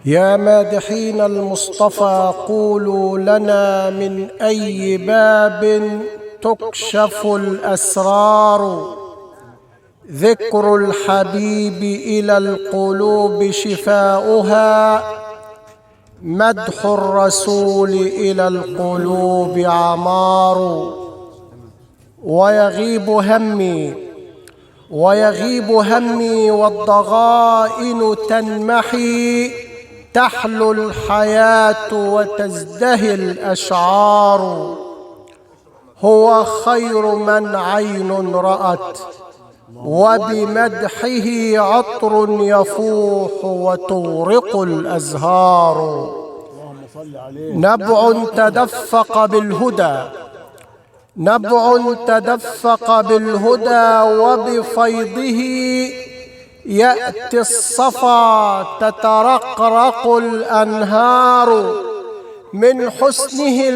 يا مادحين المصطفى قولوا لنا من أي باب تكشف الأسرار. ذكر الحبيب إلى القلوب شفاؤها، مدح الرسول إلى القلوب عمار. ويغيب همي والضغائن تنمحي، تحلو الحياة وتزدهي الأشعار. هو خير من عين رأت، وبمدحه عطر يفوح وتغرق الأزهار. نبع تدفق بالهدى وبفيضه يأتي الصفا تترقرق الأنهار. من حسنه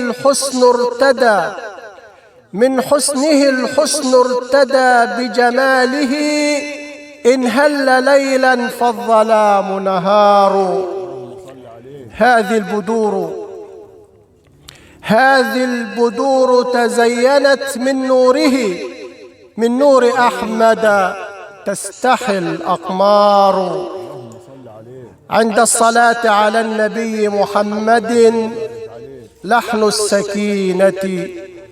الحسن ارتدى بجماله، إن هل ليلا فالظلام نهار. هذه البدور تزينت من نور أحمد تستحي الأقمار. عند الصلاة على النبي محمد لحن السكينة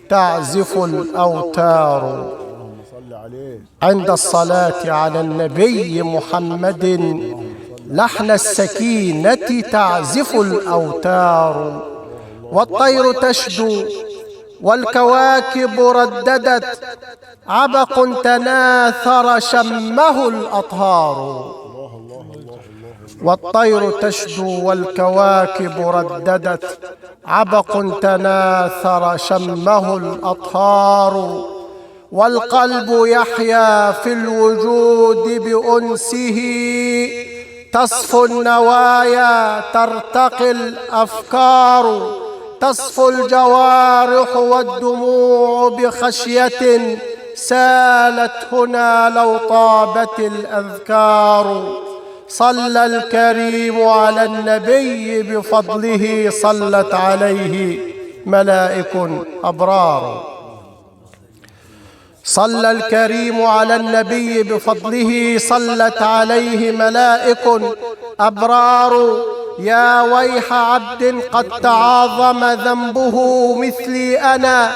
تعزف الأوتار. عند الصلاة على النبي محمد لحن السكينة تعزف الأوتار. والطير تشدو والكواكب رددت، عبق تناثر شمه الأطهار. والطير تشدو والكواكب رددت، عبق تناثر شمه الأطهار. والقلب يحيا في الوجود بأنسه، تصفو النوايا ترتقي الأفكار. تصفو الجوارح والدموع بخشية، سالت هنا لو طابت الأذكار. صلى الكريم على النبي بفضله صلت عليه ملائك أبرار. صلى الكريم على النبي بفضله صلت عليه ملائك أبرار. يا ويح عبد قد تعاظم ذنبه مثلي أنا،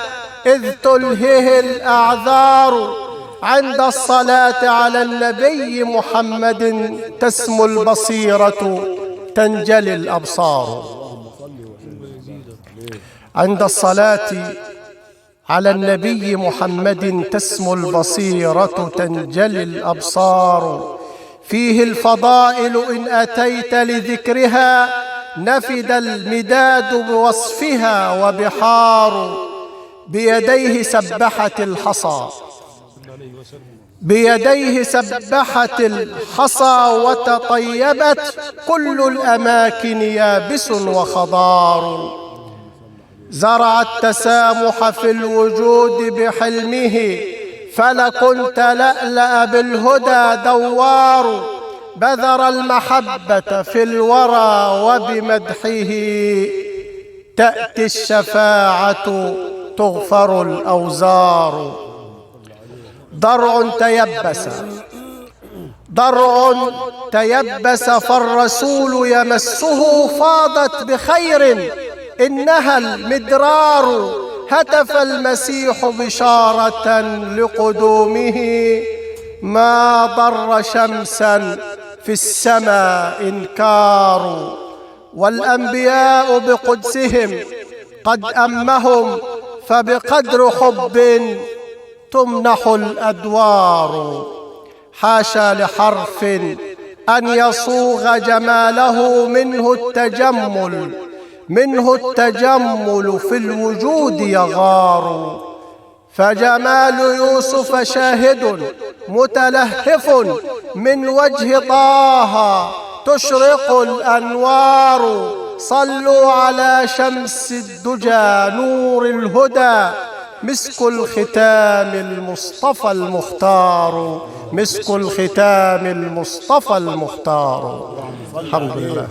إذ تلهه الأعذار. عند الصلاة على النبي محمد تسمو البصيرة تنجلي الأبصار. عند الصلاة على النبي محمد تسمو البصيرة تنجلي الأبصار. فيه الفضائل إن أتيت لذكرها، نفد المداد بوصفها وبحار. بيديه سبحت الحصى وتطيبت كل الأماكن يابس وخضار. زرع التسامح في الوجود بحلمه، فلك تلألأ بالهدى دوار. بذر المحبة في الورى وبمدحه تأتي الشفاعة تغفر الأوزار. ضرع تيبس فالرسول يمسه، فاضت بخير إنها المدرار. هتف المسيح بشارة لقدومه، ما ضر شمسا في السماء إنكار. والأنبياء بقدسهم قد أمهم، فبقدر حب تمنح الأدوار. حاشا لحرف أن يصوغ جماله، منه التجمل في الوجود يغار. فجمال يوسف شاهد متلهف، من وجه طه تشرق الأنوار. صلوا على شمس الدجى نور الهدى، مسك الختام المصطفى المختار، مسك الختام المصطفى المختار. الحمد لله.